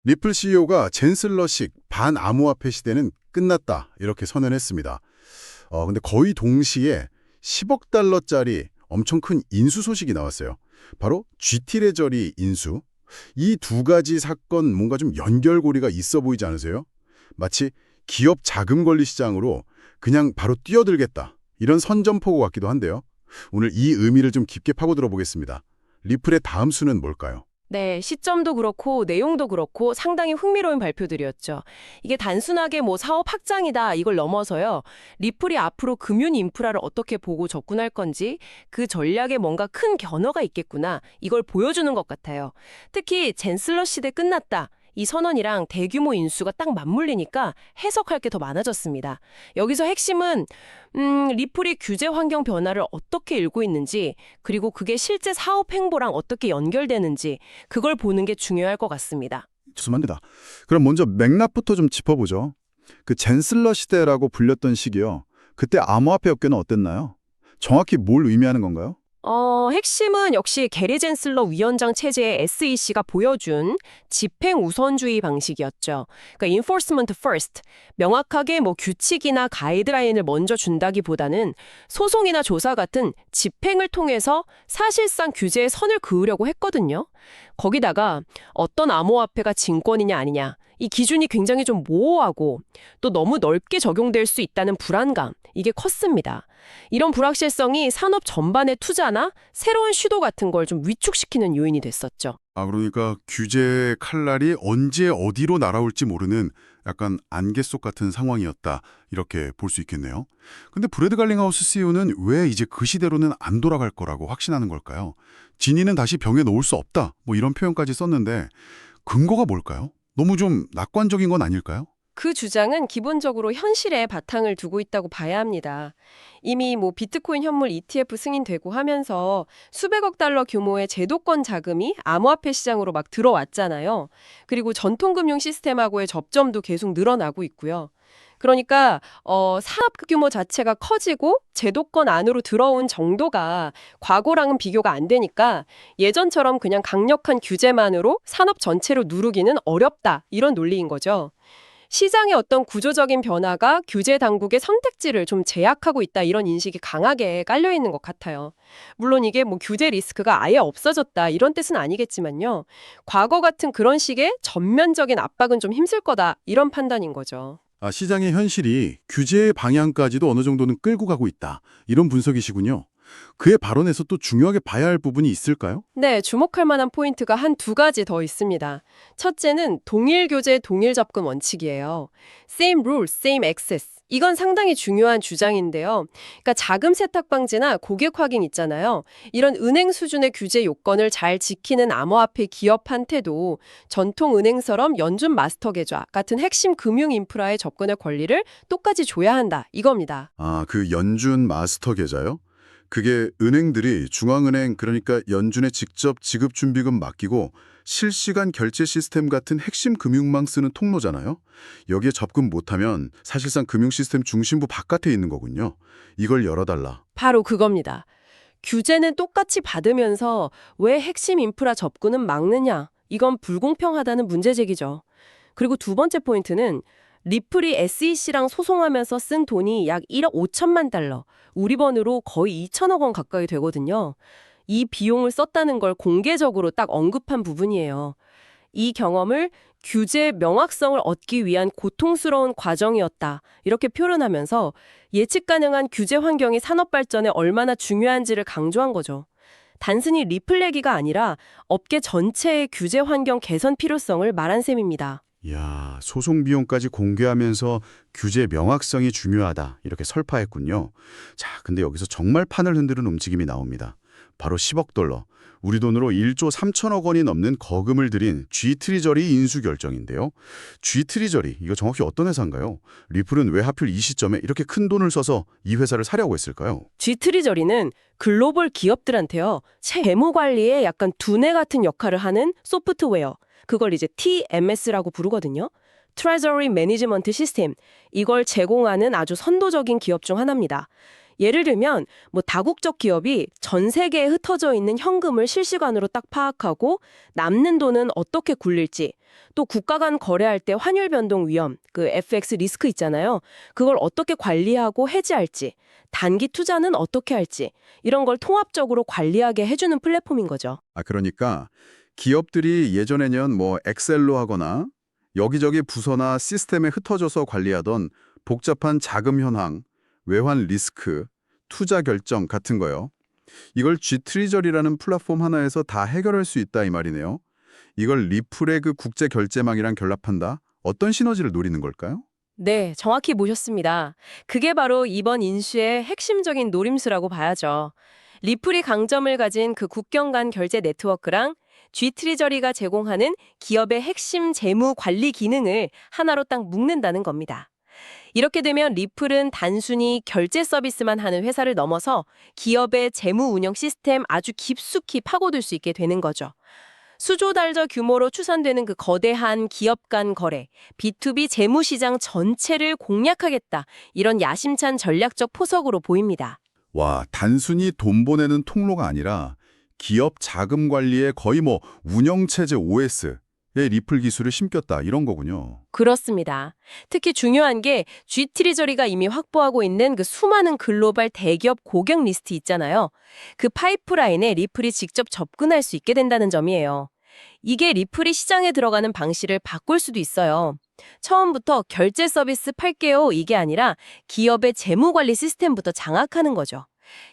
리플 CEO가 젠슬러식 반암호화폐 시대는 끝났다 이렇게 선언했습니다. 근데 거의 동시에 10억 달러짜리 엄청 큰 인수 소식이 나왔어요. 바로 GT레저리 인수. 이 두 가지 사건 뭔가 좀 연결고리가 있어 보이지 않으세요? 마치 기업 자금 관리 시장으로 그냥 바로 뛰어들겠다. 이런 선전포고 같기도 한데요. 오늘 이 의미를 좀 깊게 파고들어 보겠습니다. 리플의 다음 수는 뭘까요? 네, 시점도 그렇고 내용도 그렇고 상당히 흥미로운 발표들이었죠. 이게 단순하게 뭐 사업 확장이다 이걸 넘어서요. 리플이 앞으로 금융 인프라를 어떻게 보고 접근할 건지 그 전략에 뭔가 큰 변화가 있겠구나 이걸 보여주는 것 같아요. 특히 젠슬러 시대 끝났다. 이 선언이랑 대규모 인수가 딱 맞물리니까 해석할 게 더 많아졌습니다. 여기서 핵심은 리플이 규제 환경 변화를 어떻게 읽고 있는지 그리고 그게 실제 사업 행보랑 어떻게 연결되는지 그걸 보는 게 중요할 것 같습니다. 죄송합니다. 그럼 먼저 맥락부터 좀 짚어보죠. 그 젠슬러 시대라고 불렸던 시기요. 그때 암호화폐 업계는 어땠나요? 정확히 뭘 의미하는 건가요? 핵심은 역시 게리 젠슬러 위원장 체제의 SEC가 보여준 집행 우선주의 방식이었죠. 그러니까 enforcement first, 명확하게 뭐 규칙이나 가이드라인을 먼저 준다기보다는 소송이나 조사 같은 집행을 통해서 사실상 규제의 선을 그으려고 했거든요. 거기다가 어떤 암호화폐가 증권이냐 아니냐, 이 기준이 굉장히 좀 모호하고 또 너무 넓게 적용될 수 있다는 불안감, 이게 컸습니다. 이런 불확실성이 산업 전반의 투자나 새로운 시도 같은 걸 좀 위축시키는 요인이 됐었죠. 그러니까 규제의 칼날이 언제 어디로 날아올지 모르는 약간 안개 속 같은 상황이었다. 이렇게 볼 수 있겠네요. 근데 브래드 갈링하우스 CEO는 왜 이제 그 시대로는 안 돌아갈 거라고 확신하는 걸까요? 진위는 다시 병에 놓을 수 없다. 뭐 이런 표현까지 썼는데 근거가 뭘까요? 너무 좀 낙관적인 건 아닐까요? 그 주장은 기본적으로 현실에 바탕을 두고 있다고 봐야 합니다. 이미 뭐 비트코인 현물 ETF 승인되고 하면서 수백억 달러 규모의 제도권 자금이 암호화폐 시장으로 막 들어왔잖아요. 그리고 전통금융 시스템하고의 접점도 계속 늘어나고 있고요. 그러니까 산업 규모 자체가 커지고 제도권 안으로 들어온 정도가 과거랑은 비교가 안 되니까 예전처럼 그냥 강력한 규제만으로 산업 전체로 누르기는 어렵다 이런 논리인 거죠. 시장의 어떤 구조적인 변화가 규제 당국의 선택지를 좀 제약하고 있다 이런 인식이 강하게 깔려 있는 것 같아요. 물론 이게 뭐 규제 리스크가 아예 없어졌다 이런 뜻은 아니겠지만요. 과거 같은 그런 식의 전면적인 압박은 좀 힘쓸 거다 이런 판단인 거죠. 시장의 현실이 규제의 방향까지도 어느 정도는 끌고 가고 있다. 이런 분석이시군요. 그의 발언에서 또 중요하게 봐야 할 부분이 있을까요? 네, 주목할 만한 포인트가 한 두 가지 더 있습니다. 첫째는 동일 교재, 동일 접근 원칙이에요. Same rules, same access. 이건 상당히 중요한 주장인데요. 그러니까 자금 세탁 방지나 고객 확인 있잖아요. 이런 은행 수준의 규제 요건을 잘 지키는 암호화폐 기업한테도 전통 은행처럼 연준 마스터 계좌 같은 핵심 금융 인프라의 접근의 권리를 똑같이 줘야 한다. 이겁니다. 그 연준 마스터 계좌요? 그게 은행들이 중앙은행 그러니까 연준에 직접 지급 준비금 맡기고 실시간 결제 시스템 같은 핵심 금융망 쓰는 통로잖아요. 여기에 접근 못하면 사실상 금융 시스템 중심부 바깥에 있는 거군요. 이걸 열어달라. 바로 그겁니다. 규제는 똑같이 받으면서 왜 핵심 인프라 접근은 막느냐? 이건 불공평하다는 문제 제기죠. 그리고 두 번째 포인트는 리플이 SEC랑 소송하면서 쓴 돈이 약 1억 5천만 달러, 우리 번으로 거의 2천억 원 가까이 되거든요. 이 비용을 썼다는 걸 공개적으로 딱 언급한 부분이에요. 이 경험을 규제의 명확성을 얻기 위한 고통스러운 과정이었다. 이렇게 표현하면서 예측 가능한 규제 환경이 산업 발전에 얼마나 중요한지를 강조한 거죠. 단순히 리플 얘기가 아니라 업계 전체의 규제 환경 개선 필요성을 말한 셈입니다. 이야, 소송 비용까지 공개하면서 규제 명확성이 중요하다. 이렇게 설파했군요. 자, 근데 여기서 정말 판을 흔드는 움직임이 나옵니다. 바로 10억 달러. 우리 돈으로 1조 3천억 원이 넘는 거금을 들인 G트리저리 인수 결정인데요. G트리저리, 이거 정확히 어떤 회사인가요? 리플은 왜 하필 이 시점에 이렇게 큰 돈을 써서 이 회사를 사려고 했을까요? G트리저리는 글로벌 기업들한테요. 채무 관리에 약간 두뇌 같은 역할을 하는 소프트웨어. 그걸 이제 TMS라고 부르거든요. Treasury Management System, 이걸 제공하는 아주 선도적인 기업 중 하나입니다. 예를 들면 다국적 기업이 전 세계에 흩어져 있는 현금을 실시간으로 딱 파악하고 남는 돈은 어떻게 굴릴지, 또 국가 간 거래할 때 환율 변동 위험, 그 FX 리스크 있잖아요. 그걸 어떻게 관리하고 해지할지, 단기 투자는 어떻게 할지, 이런 걸 통합적으로 관리하게 해주는 플랫폼인 거죠. 그러니까 기업들이 예전에는 엑셀로 하거나 여기저기 부서나 시스템에 흩어져서 관리하던 복잡한 자금 현황, 외환 리스크, 투자 결정 같은 거요. 이걸 G트리저리라는 플랫폼 하나에서 다 해결할 수 있다 이 말이네요. 이걸 리플의 그 국제 결제망이랑 결합한다? 어떤 시너지를 노리는 걸까요? 네, 정확히 보셨습니다. 그게 바로 이번 인수의 핵심적인 노림수라고 봐야죠. 리플이 강점을 가진 그 국경 간 결제 네트워크랑 G트리저리가 제공하는 기업의 핵심 재무 관리 기능을 하나로 딱 묶는다는 겁니다. 이렇게 되면 리플은 단순히 결제 서비스만 하는 회사를 넘어서 기업의 재무 운영 시스템 아주 깊숙이 파고들 수 있게 되는 거죠. 수조 달러 규모로 추산되는 그 거대한 기업 간 거래, B2B 재무 시장 전체를 공략하겠다. 이런 야심찬 전략적 포석으로 보입니다. 와, 단순히 돈 보내는 통로가 아니라 기업 자금 관리의 거의 운영체제 OS에 리플 기술을 심겼다 이런 거군요. 그렇습니다. 특히 중요한 게 G트리저리가 이미 확보하고 있는 그 수많은 글로벌 대기업 고객 리스트 있잖아요. 그 파이프라인에 리플이 직접 접근할 수 있게 된다는 점이에요. 이게 리플이 시장에 들어가는 방식을 바꿀 수도 있어요. 처음부터 결제 서비스 팔게요 이게 아니라 기업의 재무관리 시스템부터 장악하는 거죠.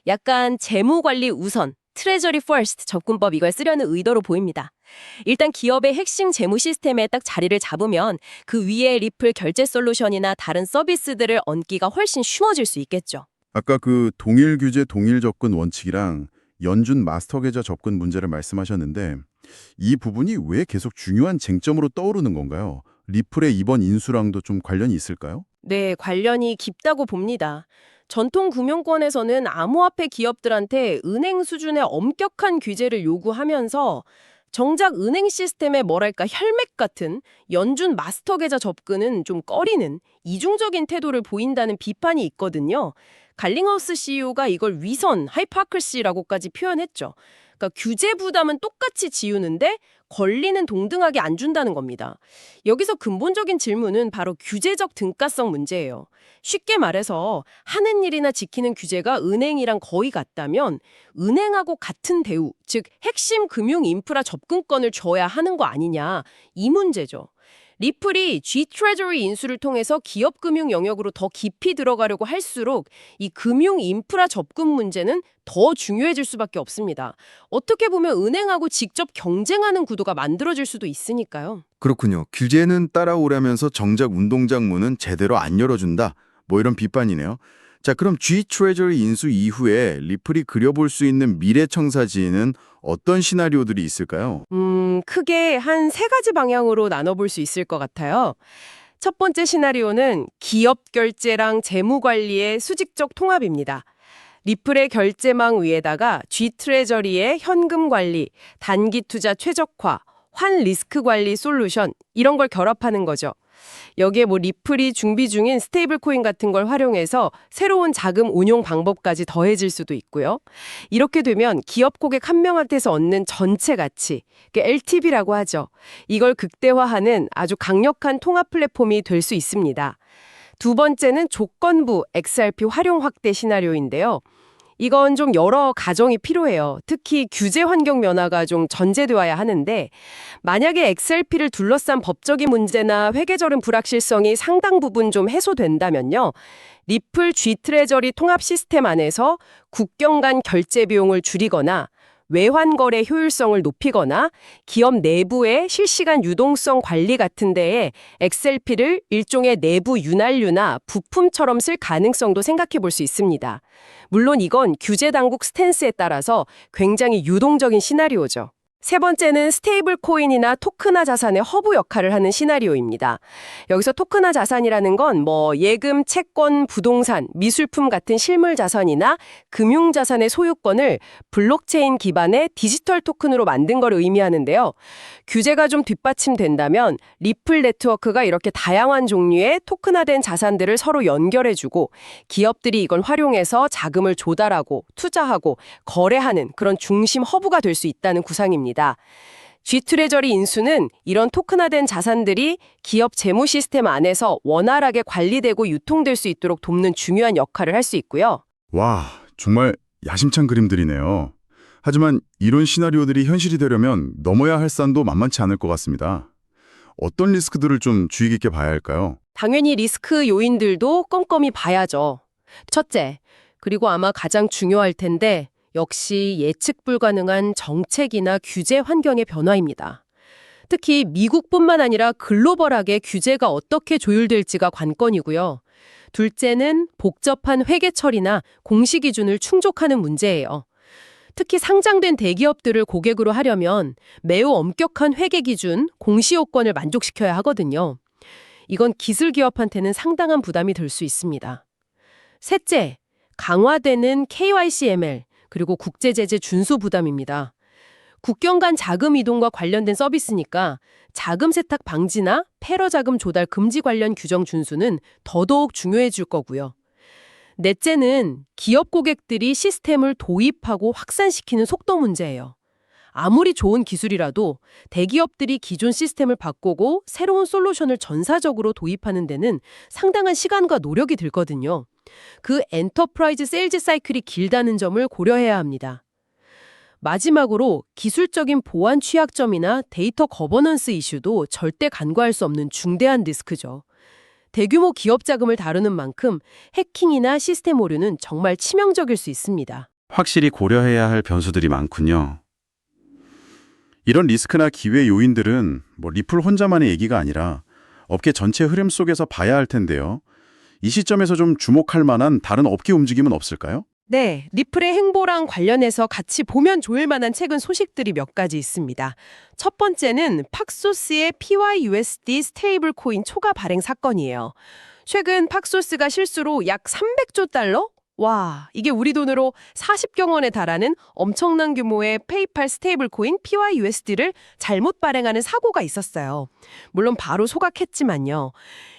약간 재무관리 우선, 트레저리 퍼스트 접근법 이걸 쓰려는 의도로 보입니다. 일단 기업의 핵심 재무 시스템에 딱 자리를 잡으면 그 위에 리플 결제 솔루션이나 다른 서비스들을 얹기가 훨씬 쉬워질 수 있겠죠. 아까 그 동일 규제 동일 접근 원칙이랑 연준 마스터 계좌 접근 문제를 말씀하셨는데 이 부분이 왜 계속 중요한 쟁점으로 떠오르는 건가요? 리플의 이번 인수랑도 좀 관련이 있을까요? 네, 관련이 깊다고 봅니다. 전통 금융권에서는 암호화폐 기업들한테 은행 수준의 엄격한 규제를 요구하면서 정작 은행 시스템의 혈맥 같은 연준 마스터 계좌 접근은 좀 꺼리는 이중적인 태도를 보인다는 비판이 있거든요. 갈링하우스 CEO가 이걸 위선, 하이파크시라고까지 표현했죠. 그러니까 규제 부담은 똑같이 지우는데 권리는 동등하게 안 준다는 겁니다. 여기서 근본적인 질문은 바로 규제적 등가성 문제예요. 쉽게 말해서 하는 일이나 지키는 규제가 은행이랑 거의 같다면 은행하고 같은 대우, 즉 핵심 금융 인프라 접근권을 줘야 하는 거 아니냐, 이 문제죠. 리플이 G트레저리 인수를 통해서 기업 금융 영역으로 더 깊이 들어가려고 할수록 이 금융 인프라 접근 문제는 더 중요해질 수밖에 없습니다. 어떻게 보면 은행하고 직접 경쟁하는 구도가 만들어질 수도 있으니까요. 그렇군요. 규제는 따라오려면서 정작 운동장 문은 제대로 안 열어준다. 이런 비판이네요. 자, 그럼 G트레저리 인수 이후에 리플이 그려볼 수 있는 미래 청사지에는 어떤 시나리오들이 있을까요? 크게 한 세 가지 방향으로 나눠볼 수 있을 것 같아요. 첫 번째 시나리오는 기업 결제랑 재무 관리의 수직적 통합입니다. 리플의 결제망 위에다가 G트레저리의 현금 관리, 단기 투자 최적화, 환 리스크 관리 솔루션 이런 걸 결합하는 거죠. 여기에 리플이 준비 중인 스테이블 코인 같은 걸 활용해서 새로운 자금 운용 방법까지 더해질 수도 있고요. 이렇게 되면 기업 고객 한 명한테서 얻는 전체 가치, LTV라고 하죠. 이걸 극대화하는 아주 강력한 통합 플랫폼이 될 수 있습니다. 두 번째는 조건부 XRP 활용 확대 시나리오인데요. 이건 좀 여러 가정이 필요해요. 특히 규제 환경 변화가 좀 전제되어야 하는데 만약에 XRP를 둘러싼 법적인 문제나 회계적인 불확실성이 상당 부분 좀 해소된다면요. 리플 G트레저리 통합 시스템 안에서 국경 간 결제 비용을 줄이거나 외환 거래 효율성을 높이거나 기업 내부의 실시간 유동성 관리 같은 데에 XRP를 일종의 내부 윤활유나 부품처럼 쓸 가능성도 생각해 볼 수 있습니다. 물론 이건 규제 당국 스탠스에 따라서 굉장히 유동적인 시나리오죠. 세 번째는 스테이블 코인이나 토큰화 자산의 허브 역할을 하는 시나리오입니다. 여기서 토큰화 자산이라는 건 예금, 채권, 부동산, 미술품 같은 실물 자산이나 금융 자산의 소유권을 블록체인 기반의 디지털 토큰으로 만든 걸 의미하는데요. 규제가 좀 뒷받침된다면 리플 네트워크가 이렇게 다양한 종류의 토큰화된 자산들을 서로 연결해주고 기업들이 이걸 활용해서 자금을 조달하고 투자하고 거래하는 그런 중심 허브가 될 수 있다는 구상입니다. G트레저리 인수는 이런 토큰화된 자산들이 기업 재무 시스템 안에서 원활하게 관리되고 유통될 수 있도록 돕는 중요한 역할을 할 수 있고요. 와, 정말 야심찬 그림들이네요. 하지만 이런 시나리오들이 현실이 되려면 넘어야 할 산도 만만치 않을 것 같습니다. 어떤 리스크들을 좀 주의 깊게 봐야 할까요? 당연히 리스크 요인들도 꼼꼼히 봐야죠. 첫째, 그리고 아마 가장 중요할 텐데 역시 예측 불가능한 정책이나 규제 환경의 변화입니다. 특히 미국뿐만 아니라 글로벌하게 규제가 어떻게 조율될지가 관건이고요. 둘째는 복잡한 회계 처리나 공시 기준을 충족하는 문제예요. 특히 상장된 대기업들을 고객으로 하려면 매우 엄격한 회계 기준, 공시 요건을 만족시켜야 하거든요. 이건 기술 기업한테는 상당한 부담이 될 수 있습니다. 셋째, 강화되는 KYCML, 그리고 국제제재 준수 부담입니다. 국경 간 자금 이동과 관련된 서비스니까 자금 세탁 방지나 패러 자금 조달 금지 관련 규정 준수는 더더욱 중요해질 거고요. 넷째는 기업 고객들이 시스템을 도입하고 확산시키는 속도 문제예요. 아무리 좋은 기술이라도 대기업들이 기존 시스템을 바꾸고 새로운 솔루션을 전사적으로 도입하는 데는 상당한 시간과 노력이 들거든요. 그 엔터프라이즈 세일즈 사이클이 길다는 점을 고려해야 합니다. 마지막으로 기술적인 보안 취약점이나 데이터 거버넌스 이슈도 절대 간과할 수 없는 중대한 리스크죠. 대규모 기업 자금을 다루는 만큼 해킹이나 시스템 오류는 정말 치명적일 수 있습니다. 확실히 고려해야 할 변수들이 많군요. 이런 리스크나 기회 요인들은 리플 혼자만의 얘기가 아니라 업계 전체 흐름 속에서 봐야 할 텐데요. 이 시점에서 좀 주목할 만한 다른 업계 움직임은 없을까요? 네, 리플의 행보랑 관련해서 같이 보면 좋을 만한 최근 소식들이 몇 가지 있습니다. 첫 번째는 팍소스의 PYUSD 스테이블 코인 초과 발행 사건이에요. 최근 팍소스가 실수로 약 300조 달러? 와, 이게 우리 돈으로 40경 원에 달하는 엄청난 규모의 페이팔 스테이블 코인 PYUSD를 잘못 발행하는 사고가 있었어요. 물론 바로 소각했지만요.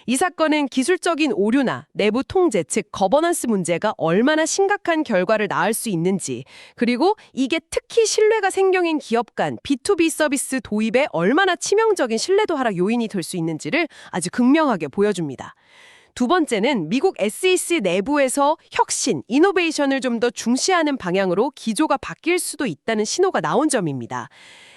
이 사건은 기술적인 오류나 내부 통제, 즉 거버넌스 문제가 얼마나 심각한 결과를 낳을 수 있는지, 그리고 이게 특히 신뢰가 생경인 기업 간 B2B 서비스 도입에 얼마나 치명적인 신뢰도 하락 요인이 될 수 있는지를 아주 극명하게 보여줍니다. 두 번째는 미국 SEC 내부에서 혁신, 이노베이션을 좀 더 중시하는 방향으로 기조가 바뀔 수도 있다는 신호가 나온 점입니다.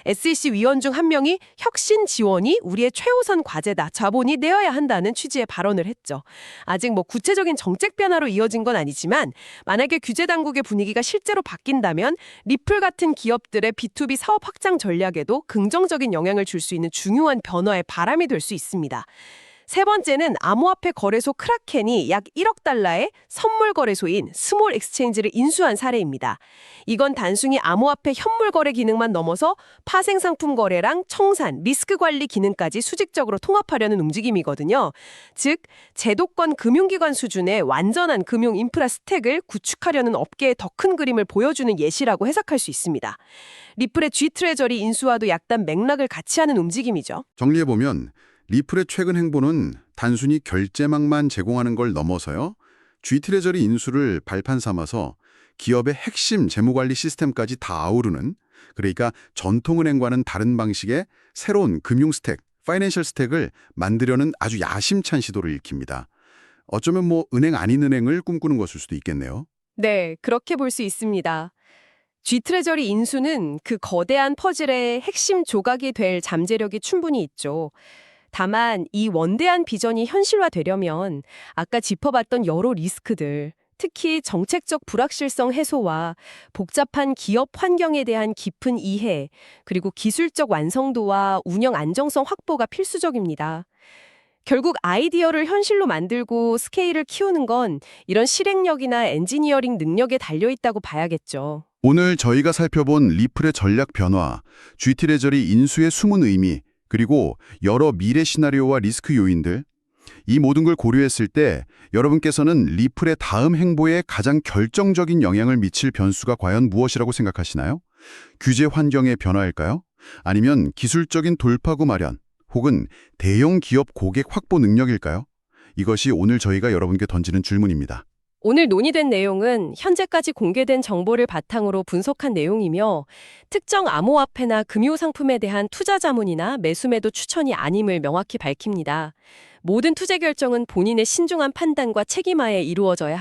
SEC 위원 중 한 명이 혁신 지원이 우리의 최우선 과제다, 자본이 내어야 한다는 취지의 발언을 했죠. 아직 구체적인 정책 변화로 이어진 건 아니지만 만약에 규제 당국의 분위기가 실제로 바뀐다면 리플 같은 기업들의 B2B 사업 확장 전략에도 긍정적인 영향을 줄 수 있는 중요한 변화의 바람이 될 수 있습니다. 세 번째는 암호화폐 거래소 크라켄이 약 1억 달러의 선물 거래소인 스몰 엑스체인지를 인수한 사례입니다. 이건 단순히 암호화폐 현물 거래 기능만 넘어서 파생 상품 거래랑 청산, 리스크 관리 기능까지 수직적으로 통합하려는 움직임이거든요. 즉, 제도권 금융기관 수준의 완전한 금융 인프라 스택을 구축하려는 업계의 더 큰 그림을 보여주는 예시라고 해석할 수 있습니다. 리플의 G트레저리 인수와도 약간 맥락을 같이 하는 움직임이죠. 정리해보면 리플의 최근 행보는 단순히 결제망만 제공하는 걸 넘어서요. G트레저리 인수를 발판 삼아서 기업의 핵심 재무관리 시스템까지 다 아우르는, 그러니까 전통은행과는 다른 방식의 새로운 금융 스택, 파이낸셜 스택을 만들려는 아주 야심찬 시도를 일으킵니다. 어쩌면 은행 아닌 은행을 꿈꾸는 것일 수도 있겠네요. 네, 그렇게 볼 수 있습니다. G트레저리 인수는 그 거대한 퍼즐의 핵심 조각이 될 잠재력이 충분히 있죠. 다만 이 원대한 비전이 현실화되려면 아까 짚어봤던 여러 리스크들, 특히 정책적 불확실성 해소와 복잡한 기업 환경에 대한 깊은 이해, 그리고 기술적 완성도와 운영 안정성 확보가 필수적입니다. 결국 아이디어를 현실로 만들고 스케일을 키우는 건 이런 실행력이나 엔지니어링 능력에 달려있다고 봐야겠죠. 오늘 저희가 살펴본 리플의 전략 변화, GT레저리 인수의 숨은 의미, 그리고 여러 미래 시나리오와 리스크 요인들, 이 모든 걸 고려했을 때 여러분께서는 리플의 다음 행보에 가장 결정적인 영향을 미칠 변수가 과연 무엇이라고 생각하시나요? 규제 환경의 변화일까요? 아니면 기술적인 돌파구 마련, 혹은 대형 기업 고객 확보 능력일까요? 이것이 오늘 저희가 여러분께 던지는 질문입니다. 오늘 논의된 내용은 현재까지 공개된 정보를 바탕으로 분석한 내용이며 특정 암호화폐나 금융상품에 대한 투자 자문이나 매수매도 추천이 아님을 명확히 밝힙니다. 모든 투자 결정은 본인의 신중한 판단과 책임하에 이루어져야